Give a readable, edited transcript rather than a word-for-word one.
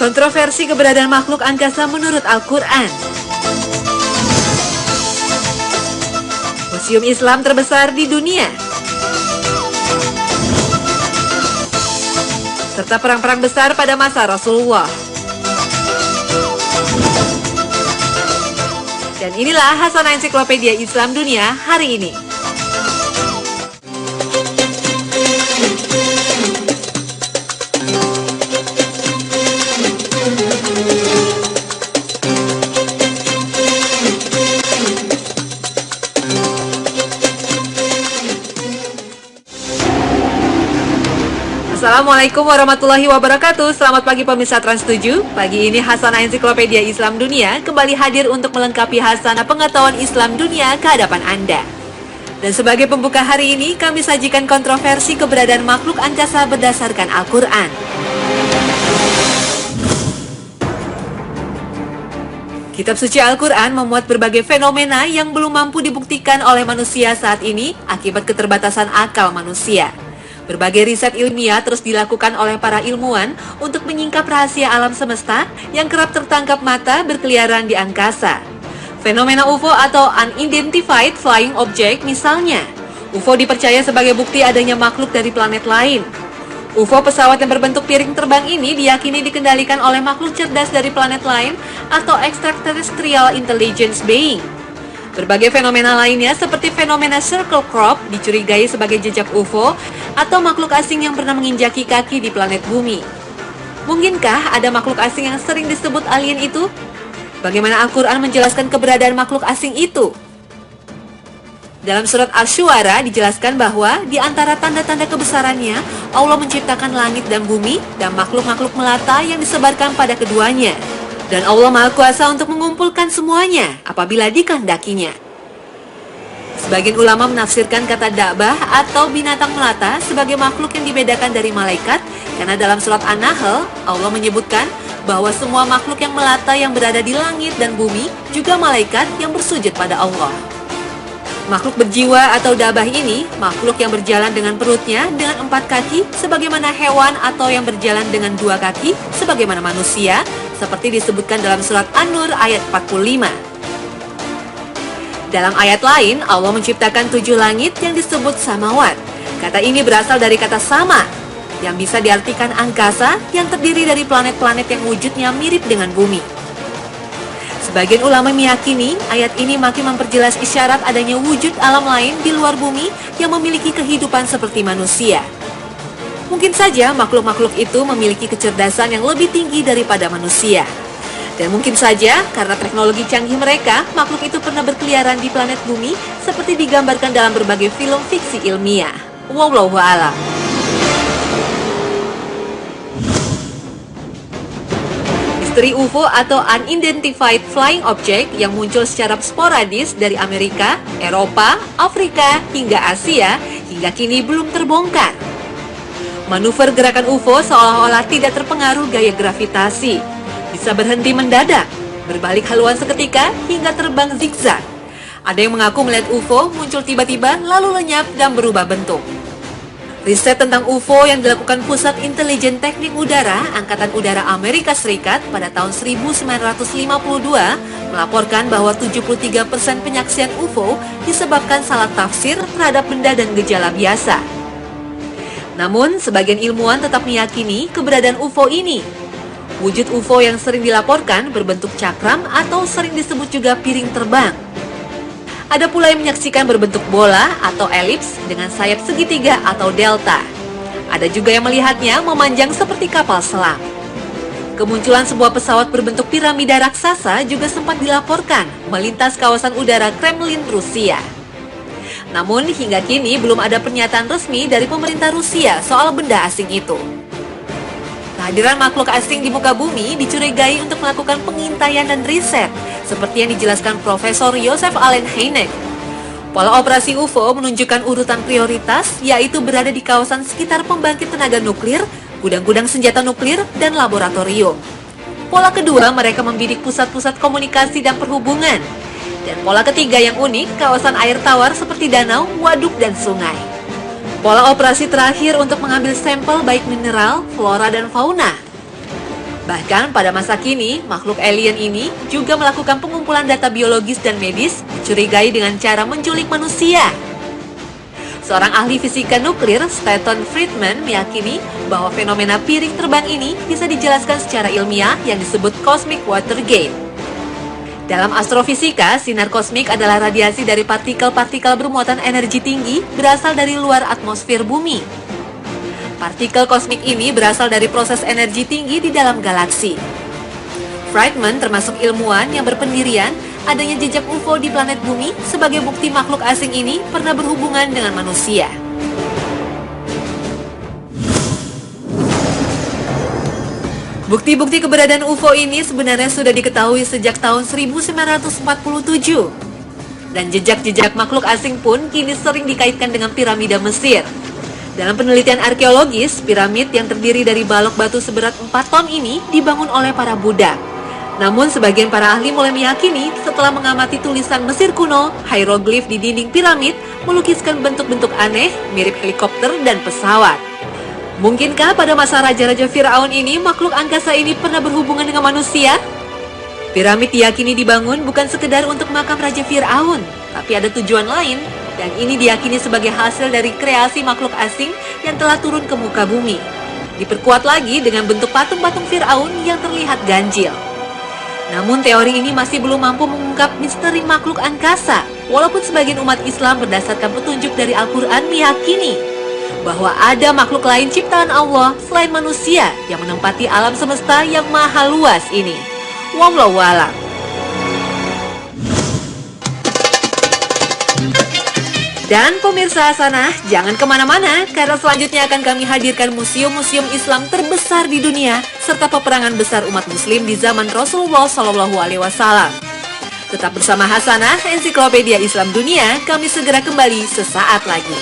Kontroversi keberadaan makhluk angkasa menurut Al-Quran. Museum Islam terbesar di dunia. Serta perang-perang besar pada masa Rasulullah. Dan inilah Hasanah Ensiklopedia Islam Dunia hari ini. Assalamualaikum warahmatullahi wabarakatuh. Selamat pagi pemirsa Trans 7. Pagi ini Hasanah Ensiklopedia Islam Dunia kembali hadir untuk melengkapi hasanah pengetahuan Islam dunia ke hadapan Anda. Dan sebagai pembuka hari ini, kami sajikan kontroversi keberadaan makhluk angkasa berdasarkan Al-Quran. Kitab suci Al-Quran memuat berbagai fenomena yang belum mampu dibuktikan oleh manusia saat ini akibat keterbatasan akal manusia. Berbagai riset ilmiah terus dilakukan oleh para ilmuwan untuk menyingkap rahasia alam semesta yang kerap tertangkap mata berkeliaran di angkasa. Fenomena UFO atau Unidentified Flying Object misalnya. UFO dipercaya sebagai bukti adanya makhluk dari planet lain. UFO pesawat yang berbentuk piring terbang ini diyakini dikendalikan oleh makhluk cerdas dari planet lain atau Extraterrestrial Intelligence Being. Berbagai fenomena lainnya seperti fenomena circle crop dicurigai sebagai jejak UFO atau makhluk asing yang pernah menginjaki kaki di planet bumi. Mungkinkah ada makhluk asing yang sering disebut alien itu? Bagaimana Al-Quran menjelaskan keberadaan makhluk asing itu? Dalam surat Asy-Syu'ara dijelaskan bahwa di antara tanda-tanda kebesarannya, Allah menciptakan langit dan bumi dan makhluk-makhluk melata yang disebarkan pada keduanya. Dan Allah Maha Kuasa untuk mengumpulkan semuanya apabila dikehendakinya. Sebagian ulama menafsirkan kata da'bah atau binatang melata sebagai makhluk yang dibedakan dari malaikat, karena dalam surat An-Nahl, Allah menyebutkan bahwa semua makhluk yang melata yang berada di langit dan bumi juga malaikat yang bersujud pada Allah. Makhluk berjiwa atau da'bah ini, makhluk yang berjalan dengan perutnya dengan 4 kaki sebagaimana hewan atau yang berjalan dengan 2 kaki sebagaimana manusia, seperti disebutkan dalam surat An-Nur ayat 45. Dalam ayat lain, Allah menciptakan 7 langit yang disebut samawat. Kata ini berasal dari kata sama, yang bisa diartikan angkasa yang terdiri dari planet-planet yang wujudnya mirip dengan bumi. Sebagian ulama meyakini ayat ini makin memperjelas isyarat adanya wujud alam lain di luar bumi yang memiliki kehidupan seperti manusia. Mungkin saja makhluk-makhluk itu memiliki kecerdasan yang lebih tinggi daripada manusia. Dan mungkin saja karena teknologi canggih mereka, makhluk itu pernah berkeliaran di planet bumi seperti digambarkan dalam berbagai film fiksi ilmiah. Wallahu a'lam. Misteri UFO atau Unidentified Flying Object yang muncul secara sporadis dari Amerika, Eropa, Afrika, hingga Asia, hingga kini belum terbongkar. Manuver gerakan UFO seolah-olah tidak terpengaruh gaya gravitasi. Bisa berhenti mendadak, berbalik haluan seketika, hingga terbang zigzag. Ada yang mengaku melihat UFO muncul tiba-tiba lalu lenyap dan berubah bentuk. Riset tentang UFO yang dilakukan Pusat Intelijen Teknik Udara Angkatan Udara Amerika Serikat pada tahun 1952 melaporkan bahwa 73% penyaksian UFO disebabkan salah tafsir terhadap benda dan gejala biasa. Namun, sebagian ilmuwan tetap meyakini keberadaan UFO ini. Wujud UFO yang sering dilaporkan berbentuk cakram atau sering disebut juga piring terbang. Ada pula yang menyaksikan berbentuk bola atau elips dengan sayap segitiga atau delta. Ada juga yang melihatnya memanjang seperti kapal selam. Kemunculan sebuah pesawat berbentuk piramida raksasa juga sempat dilaporkan melintas kawasan udara Kremlin, Rusia. Namun hingga kini belum ada pernyataan resmi dari pemerintah Rusia soal benda asing itu. Kehadiran makhluk asing di muka bumi dicurigai untuk melakukan pengintaian dan riset, seperti yang dijelaskan Profesor Joseph Allen Hynek. Pola operasi UFO menunjukkan urutan prioritas, yaitu berada di kawasan sekitar pembangkit tenaga nuklir, gudang-gudang senjata nuklir, dan laboratorium. Pola kedua, mereka membidik pusat-pusat komunikasi dan perhubungan. Dan pola ketiga yang unik, kawasan air tawar seperti danau, waduk, dan sungai. Pola operasi terakhir untuk mengambil sampel baik mineral, flora, dan fauna. Bahkan pada masa kini, makhluk alien ini juga melakukan pengumpulan data biologis dan medis dicurigai dengan cara menculik manusia. Seorang ahli fisika nuklir, Stanton Friedman, meyakini bahwa fenomena piring terbang ini bisa dijelaskan secara ilmiah yang disebut cosmic watergate. Dalam astrofisika, sinar kosmik adalah radiasi dari partikel-partikel bermuatan energi tinggi berasal dari luar atmosfer bumi. Partikel kosmik ini berasal dari proses energi tinggi di dalam galaksi. Friedman termasuk ilmuwan yang berpendirian adanya jejak UFO di planet bumi sebagai bukti makhluk asing ini pernah berhubungan dengan manusia. Bukti-bukti keberadaan UFO ini sebenarnya sudah diketahui sejak tahun 1947. Dan jejak-jejak makhluk asing pun kini sering dikaitkan dengan piramida Mesir. Dalam penelitian arkeologis, piramid yang terdiri dari balok batu seberat 4 ton ini dibangun oleh para budak. Namun sebagian para ahli mulai meyakini setelah mengamati tulisan Mesir kuno, hieroglif di dinding piramid melukiskan bentuk-bentuk aneh mirip helikopter dan pesawat. Mungkinkah pada masa Raja-Raja Firaun ini makhluk angkasa ini pernah berhubungan dengan manusia? Piramid diyakini dibangun bukan sekedar untuk makam Raja Firaun, tapi ada tujuan lain, dan ini diyakini sebagai hasil dari kreasi makhluk asing yang telah turun ke muka bumi. Diperkuat lagi dengan bentuk patung-patung Firaun yang terlihat ganjil. Namun teori ini masih belum mampu mengungkap misteri makhluk angkasa, walaupun sebagian umat Islam berdasarkan petunjuk dari Al-Quran meyakini bahwa ada makhluk lain ciptaan Allah selain manusia yang menempati alam semesta yang maha luas ini. Wallahu a'lam. Dan pemirsa Hasanah, jangan kemana-mana karena selanjutnya akan kami hadirkan museum-museum Islam terbesar di dunia serta peperangan besar umat Muslim di zaman Rasulullah SAW. Tetap bersama Hasanah, Ensiklopedia Islam Dunia. Kami segera kembali sesaat lagi.